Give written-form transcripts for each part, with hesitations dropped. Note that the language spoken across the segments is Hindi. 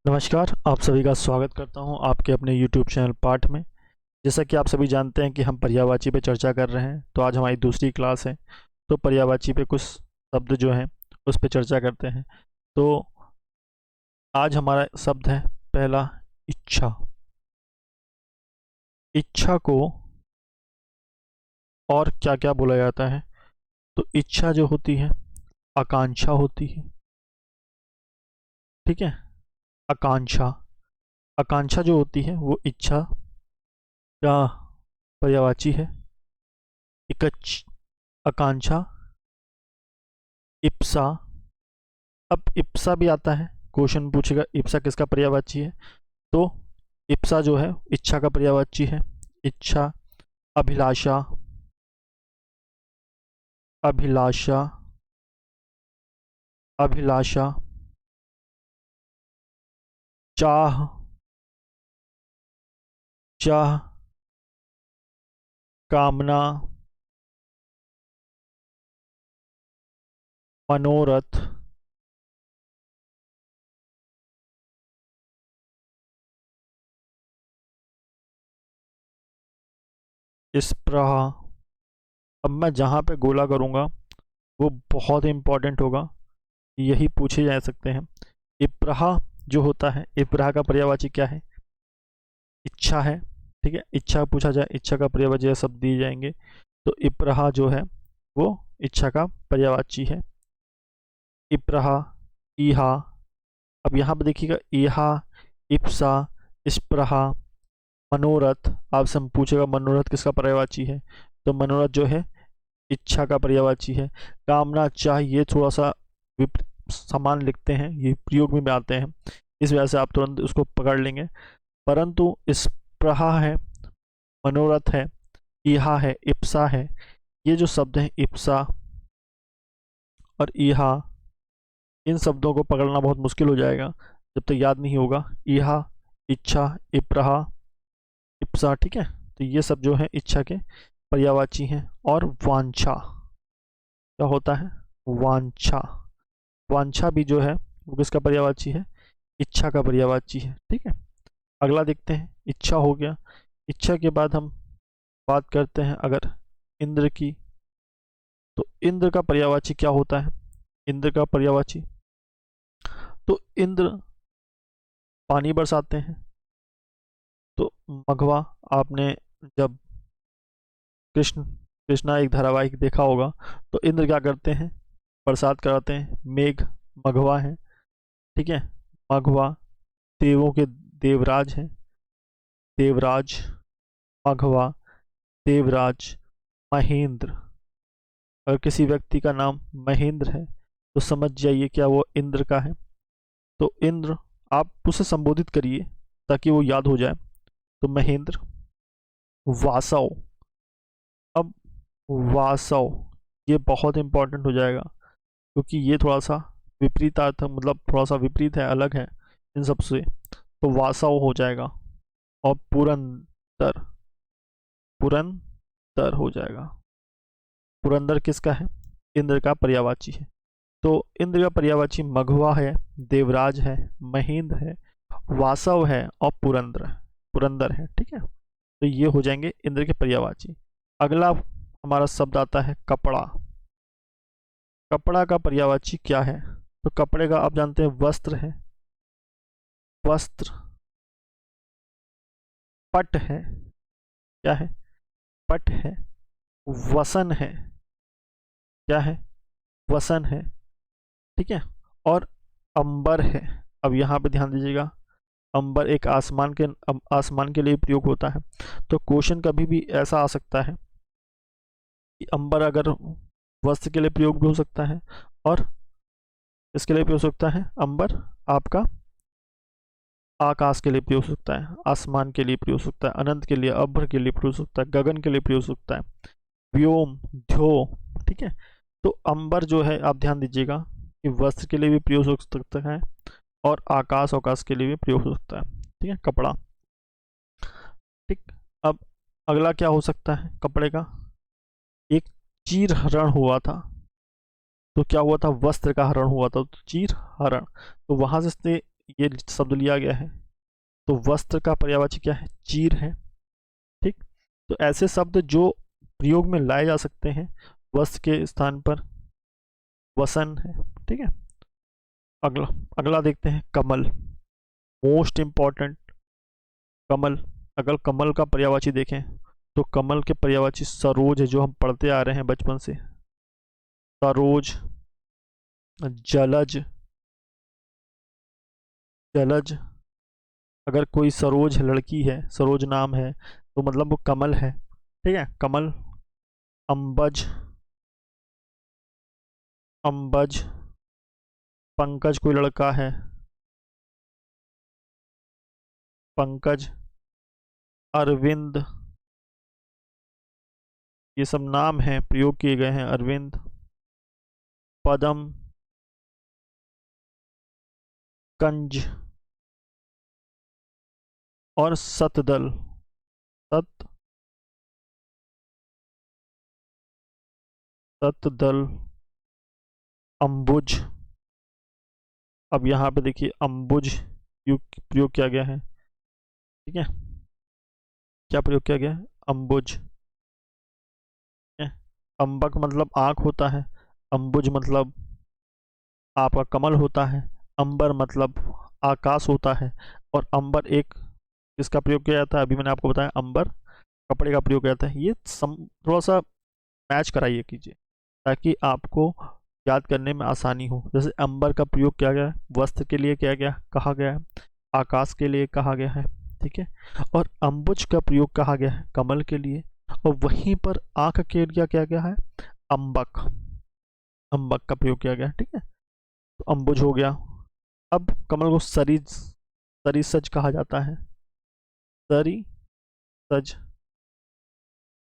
नमस्कार, आप सभी का स्वागत करता हूं आपके अपने YouTube चैनल पाठ में। जैसा कि आप सभी जानते हैं कि हम पर्यायवाची पे चर्चा कर रहे हैं, तो आज हमारी दूसरी क्लास है। तो पर्यायवाची पे कुछ शब्द जो हैं उस पे चर्चा करते हैं। तो आज हमारा शब्द है पहला, इच्छा। इच्छा को और क्या क्या बोला जाता है? तो इच्छा जो होती है आकांक्षा होती है। ठीक है, आकांक्षा। आकांक्षा जो होती है वो इच्छा का पर्यायवाची है। इकच्छ, आकांक्षा, इप्सा। अब इप्सा भी आता है, क्वेश्चन पूछेगा इप्सा किसका पर्यायवाची है। तो इप्सा जो है इच्छा का पर्यायवाची है। इच्छा, अभिलाषा, अभिलाषा, अभिलाषा, चाह, चाह, कामना, मनोरथ, स्पृहा। अब मैं जहाँ पे गोला करूँगा वो बहुत इंपॉर्टेंट होगा, यही पूछे जा सकते हैं। इप्रहा जो होता है, इप्रहा का पर्यायवाची क्या है? इच्छा है। ठीक है, इच्छा पूछा जाए, इच्छा का पर्यायवाची शब्द दिए जाएंगे। तो इप्रहा जो है वो इच्छा का पर्यायवाची है। इप्रहा, ईहा। अब यहाँ पे देखिएगा, ईहा, इप्सा, स्पृहा, मनोरथ। आपसे हम पूछेगा मनोरथ किसका पर्यायवाची है? तो मनोरथ जो है इच्छा का पर्यायवाची है। कामना, चाह, ये थोड़ा सा समान लिखते हैं, ये प्रयोग में भी आते हैं, इस वजह से आप तुरंत उसको पकड़ लेंगे। परंतु स्पृहा है, मनोरथ है, ईहा है, इप्सा है। ये जो शब्द हैं इप्सा और ईहा, इन शब्दों को पकड़ना बहुत मुश्किल हो जाएगा जब तक याद नहीं होगा। ईहा, इच्छा, इप्रहा, इप्सा। ठीक है, तो ये सब जो है इच्छा के पर्यायवाची हैं। और वांछा, क्या होता है? वांछा। वांछा भी जो है वो किसका पर्यायवाची है? इच्छा का पर्यायवाची है। ठीक है, अगला देखते हैं। इच्छा हो गया। इच्छा के बाद हम बात करते हैं अगर इंद्र की, तो इंद्र का पर्यायवाची क्या होता है? इंद्र का पर्यायवाची, तो इंद्र पानी बरसाते हैं। तो मघवा, आपने जब कृष्णा एक धारावाहिक देखा होगा, तो इंद्र क्या करते हैं? बरसात कराते हैं। मेघ मघवा है। ठीक है, मघवा देवों के देवराज हैं। देवराज, मघवा, देवराज, महेंद्र। अगर किसी व्यक्ति का नाम महेंद्र है तो समझ जाइए क्या वो इंद्र का है। तो इंद्र, आप उसे संबोधित करिए ताकि वो याद हो जाए। तो महेंद्र। वासव। अब वासव, ये बहुत इंपॉर्टेंट हो जाएगा क्योंकि ये थोड़ा सा विपरीत अर्थ, मतलब थोड़ा सा विपरीत है, अलग है इन सब से। तो वासव हो जाएगा। और पुरंदर, पुरंदर हो जाएगा। पुरंदर किसका है? इंद्र का पर्यायवाची है। तो इंद्र का पर्यायवाची मघवा है, देवराज है, महेंद्र है, वासव है और पुरंदर, पुरंदर है। ठीक है, तो ये हो जाएंगे इंद्र के पर्यायवाची। अगला हमारा शब्द आता है कपड़ा। कपड़ा का पर्यायवाची क्या है? तो कपड़े का आप जानते हैं वस्त्र है, वस्त्र। पट है, क्या है? पट है। वसन है, क्या है? वसन है। ठीक है, और अंबर है। अब यहाँ पे ध्यान दीजिएगा, अंबर एक आसमान के लिए प्रयोग होता है। तो क्वेश्चन कभी भी ऐसा आ सकता है कि अंबर अगर वस्त्र के लिए प्रयोग भी हो सकता है, और इसके लिए भी हो सकता है अंबर आपका आकाश के लिए प्रयोग हो सकता है, आसमान के लिए प्रयोग हो सकता है, अनंत के लिए, अभ्र के लिए प्रयोग हो सकता है, गगन के लिए प्रयोग हो सकता है, व्योम, ध्यो। ठीक है, तो अंबर जो है आप ध्यान दीजिएगा कि वस्त्र के लिए भी प्रयोग हो सकता है और आकाश अवकाश के लिए भी प्रयोग हो सकता है। ठीक है, कपड़ा। ठीक, अब अगला क्या हो सकता है कपड़े का? एक चीर हरण हुआ था, तो क्या हुआ था? वस्त्र का हरण हुआ था, तो चीर हरण। तो वहां से ये शब्द लिया गया है, तो वस्त्र का पर्यायवाची क्या है? चीर है। ठीक, तो ऐसे शब्द जो प्रयोग में लाए जा सकते हैं वस्त्र के स्थान पर वसन है। ठीक है, अगला अगला देखते हैं कमल, मोस्ट इम्पॉर्टेंट। कमल, अगर कमल का पर्यायवाची देखें तो कमल के पर्यायवाची सरोज है, जो हम पढ़ते आ रहे हैं बचपन से। सरोज, जलज, जलज। अगर कोई सरोज लड़की है, सरोज नाम है, तो मतलब वो कमल है। ठीक है, कमल। अंबज, अंबज। पंकज कोई लड़का है, पंकज। अरविंद, ये सब नाम हैं, प्रयोग किए गए हैं। अरविंद। पदम, कंज और सतदल। सत सतदल, अंबुज। अब यहाँ पे देखिए अंबुज प्रयोग किया गया है। ठीक है, क्या प्रयोग किया गया है? अंबुज। ठीक है? अंबक मतलब आँख होता है, अंबुज मतलब आपका कमल होता है, अंबर मतलब आकाश होता है, और अंबर एक किसका प्रयोग किया जाता है? अभी मैंने आपको बताया, अंबर कपड़े का प्रयोग किया जाता है। ये थोड़ा सा मैच कराइए कीजिए, ताकि आपको याद करने में आसानी हो। जैसे अंबर का प्रयोग किया गया है वस्त्र के लिए, किया गया कहा गया है, आकाश के लिए कहा गया है। ठीक है, और अंबुज का प्रयोग कहा गया है कमल के लिए, और वहीं पर आंख के लिए क्या गया है? अंबक, अंबक का प्रयोग किया गया है। ठीक है, तो अंबुज हो गया। अब कमल को सरिसज कहा जाता है। सरिसज,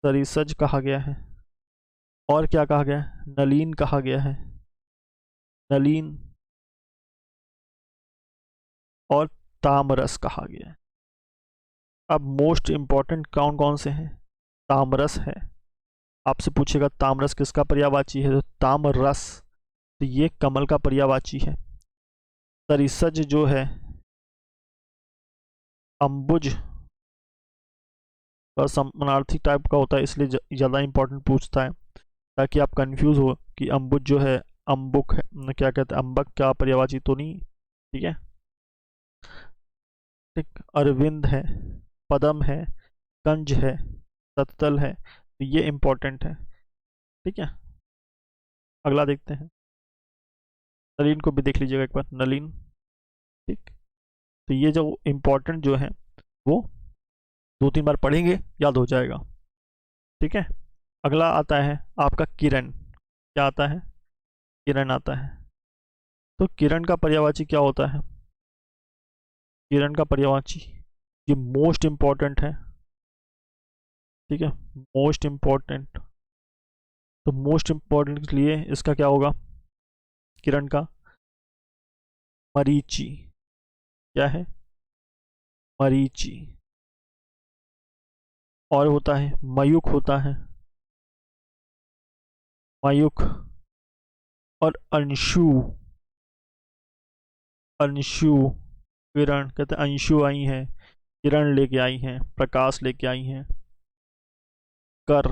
सरिसज कहा गया है। और क्या कहा गया है? नलीन कहा गया है, नलीन। और तामरस कहा गया है। अब मोस्ट इंपॉर्टेंट कौन कौन से हैं? तामरस है। आपसे पूछेगा तामरस किसका पर्यायवाची है, तो तामरस, तो ये कमल का पर्यायवाची है। सरिसज जो है अंबुज का समानार्थी टाइप का होता है, इसलिए ज़्यादा इंपॉर्टेंट पूछता है, ताकि आप कंफ्यूज हो कि अंबुज जो है अंबुक है, क्या कहते हैं, अंबक का पर्यायवाची तो नहीं। ठीक है, ठीक। अरविंद है, पदम है, कंज है, सततल है, तो ये इंपॉर्टेंट है। ठीक है, अगला देखते हैं। नलिन को भी देख लीजिएगा एक बार, नलिन। ठीक, तो ये जो इम्पोर्टेंट जो है वो 2-3 बार पढ़ेंगे, याद हो जाएगा। ठीक है, अगला आता है आपका किरण। क्या आता है? किरण आता है। तो किरण का पर्यायवाची क्या होता है? किरण का पर्यायवाची, ये मोस्ट इम्पॉर्टेंट है। ठीक है, मोस्ट इम्पॉर्टेंट। तो मोस्ट इम्पॉर्टेंट के लिए इसका क्या होगा? किरण का मरीचि। क्या है? मरीचि। और होता है मयूख, होता है मयूख। और अंशु, अंशु। किरण कहते हैं अंशु आई हैं, किरण लेके आई हैं, प्रकाश लेके आई हैं। कर,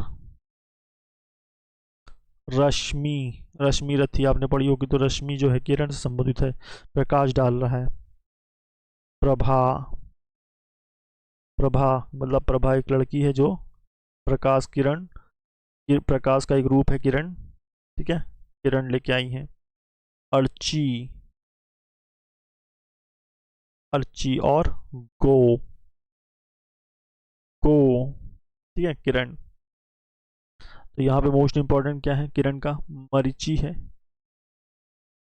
रश्मि, रश्मि रथी आपने पढ़ी होगी, तो रश्मि जो है किरण से संबंधित है, प्रकाश डाल रहा है। प्रभा, प्रभा मतलब प्रभा एक लड़की है जो प्रकाश, किरण, प्रकाश का एक रूप है किरण। ठीक है, किरण लेके आई हैं। अर्ची, अर्ची। और गो, गो। ठीक है, किरण। तो यहाँ पे मोस्ट इंपॉर्टेंट क्या है किरण का? मरीचि है,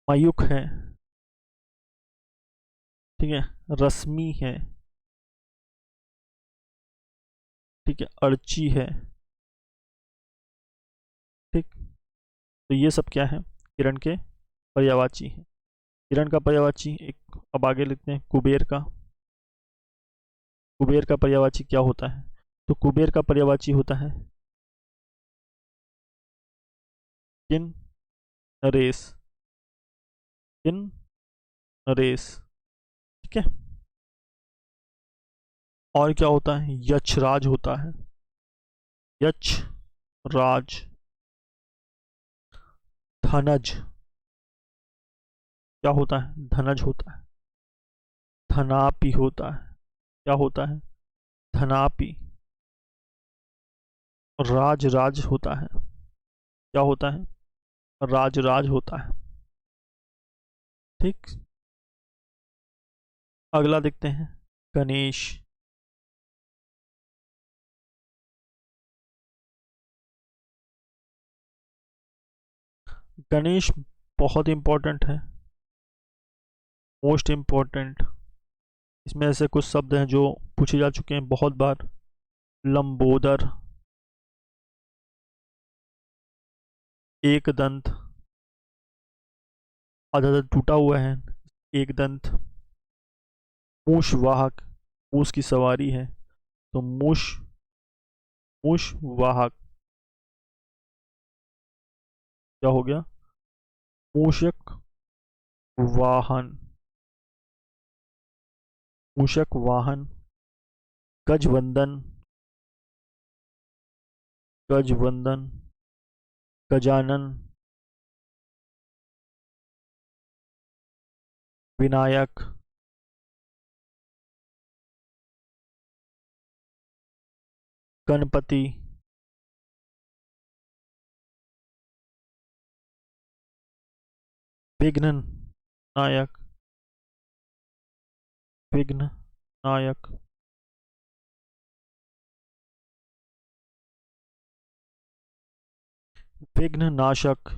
मयूख है, ठीक है, रश्मि है, ठीक है, अर्ची है। ठीक, तो ये सब क्या है? किरण के पर्यायवाची है। किरण का पर्यायवाची एक, अब आगे लिखते हैं कुबेर का। कुबेर का पर्यायवाची क्या होता है? तो कुबेर का पर्यायवाची होता है किन नरेश, किन नरेश। ठीक है। और क्या होता है, यक्षराज होता है, यक्ष राज। धनज क्या होता है, धनज होता है। धनापि होता है, क्या होता है, धनापि। राज राज होता है, क्या होता है, राज राज होता है। ठीक, अगला देखते हैं, गणेश। गणेश बहुत इंपॉर्टेंट है, मोस्ट इम्पॉर्टेंट। इसमें ऐसे कुछ शब्द हैं जो पूछे जा चुके हैं बहुत बार। लंबोदर, एक दंत, आधा दंत टूटा हुआ है, एक दंत। मूष वाहक, मूस की सवारी है, तो मूष, मूष वाहक क्या हो गया, मूषक वाहन, मूषक वाहन। गजवंदन, गजवंदन, गजानन, विनायक, गणपति, विघ्न नायक, विघ्न नायक। विघ्न नाशक,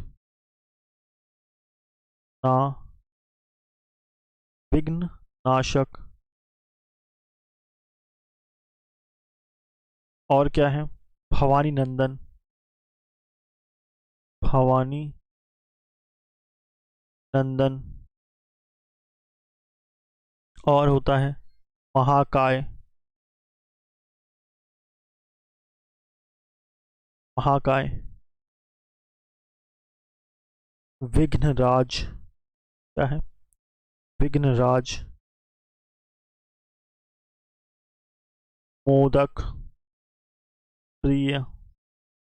ना, विघ्न नाशक। और क्या है, भवानी नंदन, भवानी नंदन। और होता है महाकाय, महाकाय। विघ्नराज, क्या है, विघ्नराज। मोदक प्रिय,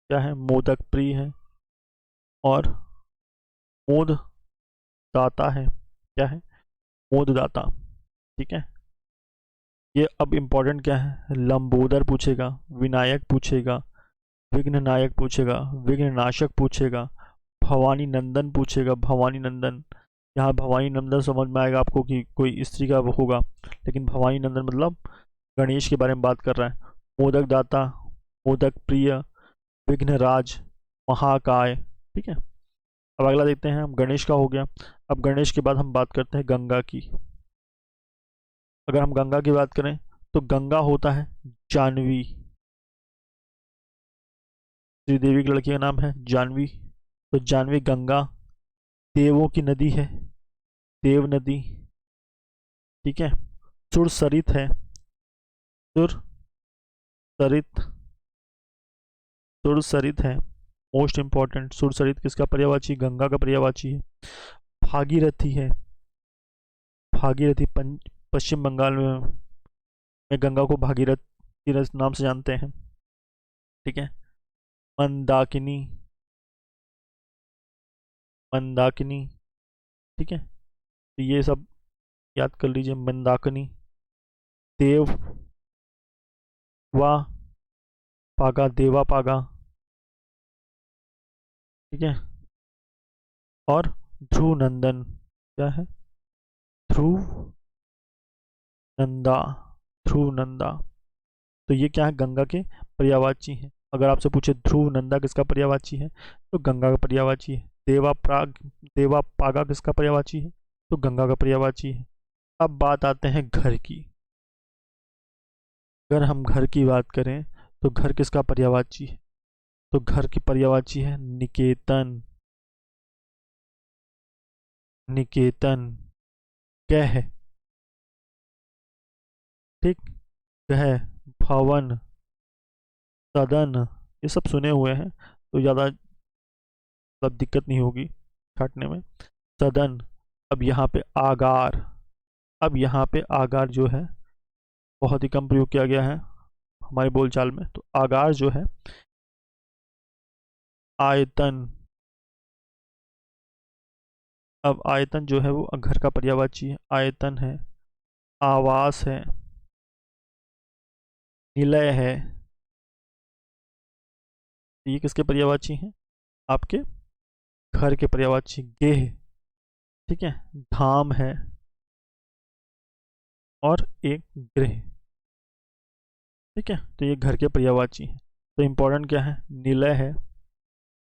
क्या है, मोदक प्रिय है। और मोद दाता है, क्या है, मोद दाता। ठीक है। ये अब इम्पोर्टेंट क्या है, लंबोदर पूछेगा, विनायक पूछेगा, विघ्न नायक पूछेगा, विघ्न नाशक पूछेगा, भवानी नंदन पूछेगा, भवानी नंदन। यहाँ भवानी नंदन समझ में आएगा आपको कि कोई स्त्री का वो होगा, लेकिन भवानी नंदन मतलब गणेश के बारे में बात कर रहा है। मोदक दाता, मोदक प्रिय, विघ्नराज, महाकाय। ठीक है। अब अगला देखते हैं, हम गणेश का हो गया। अब गणेश के बाद हम बात करते हैं गंगा की। अगर हम गंगा की बात करें तो गंगा होता है जानवी, श्रीदेवी की लड़की का नाम है जानवी, तो जानवी गंगा देवों की नदी है, देव नदी। ठीक है। सुरसरित है, सुरसरित, सुरसरित है, मोस्ट इंपॉर्टेंट। सुरसरित किसका पर्यायवाची, गंगा का पर्यायवाची है। भागीरथी है, भागीरथी पश्चिम बंगाल में गंगा को भागीरथी नाम से जानते हैं। ठीक है। मंदाकिनी, मंदाकिनी। ठीक है, तो ये सब याद कर लीजिए, मंदाकिनी। देव वा पागा, देवा पागा। ठीक है। और ध्रुव नंदन, क्या है, ध्रुव नंदा, ध्रुव नंदा। तो ये क्या है, गंगा के पर्यायवाची हैं। अगर आपसे पूछे ध्रुव नंदा किसका पर्यायवाची है, तो गंगा का पर्यायवाची है। देवा पागा किसका पर्यायवाची है, तो गंगा का पर्यायवाची है। अब बात आते हैं घर की। अगर हम घर की बात करें तो घर किसका पर्यायवाची है, तो घर की पर्यायवाची है निकेतन, निकेतन। कह, ठीक, कह, भवन, सदन, ये सब सुने हुए हैं तो ज़्यादा मतलब दिक्कत नहीं होगी छाटने में। सदन। अब यहाँ पे आगार, अब यहाँ पे आगार जो है बहुत ही कम प्रयोग किया गया है हमारे बोलचाल में। तो आगार जो है आयतन, अब आयतन जो है वो घर का पर्यायवाची है। आयतन है, आवास है, निलय है, ये किसके पर्यायवाची हैं? आपके घर के पर्यायवाची। गेह, ठीक है, धाम है, और एक गृह। ठीक है, तो ये घर के पर्यायवाची हैं। तो इम्पोर्टेंट क्या है? निलय है,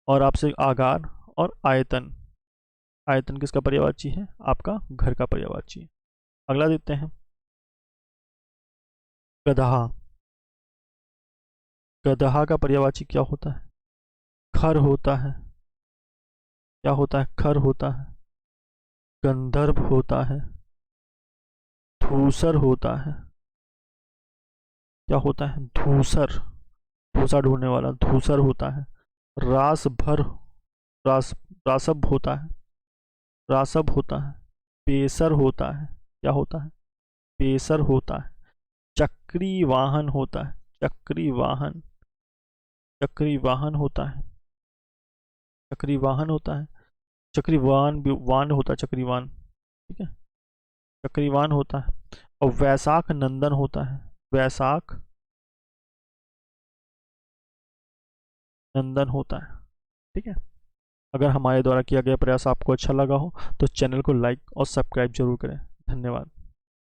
और आपसे आगार और आयतन। आयतन किसका पर्यायवाची है? आपका घर का पर्यायवाची है। अगला देखते हैं, गदहा। गदहा का पर्यायवाची क्या होता है? खर होता है। क्या होता है? खर होता है। गंधर्व होता है। धूसर होता है। क्या होता है? धूसर, भूसा ढूंढने वाला धूसर होता है। रास भर, रास, रासभ होता है। रासभ होता है। पेसर होता है। क्या होता है? पेसर होता है। चक्री वाहन होता है। चक्री वाहन, चक्री वाहन होता है। चक्री वाहन होता है। चक्रीवान भी वान होता है, चक्रीवान। ठीक है, चक्रीवान होता है। और वैशाख नंदन होता है। वैशाख नंदन होता है। ठीक है, अगर हमारे द्वारा किया गया प्रयास आपको अच्छा लगा हो तो चैनल को लाइक और सब्सक्राइब जरूर करें। धन्यवाद।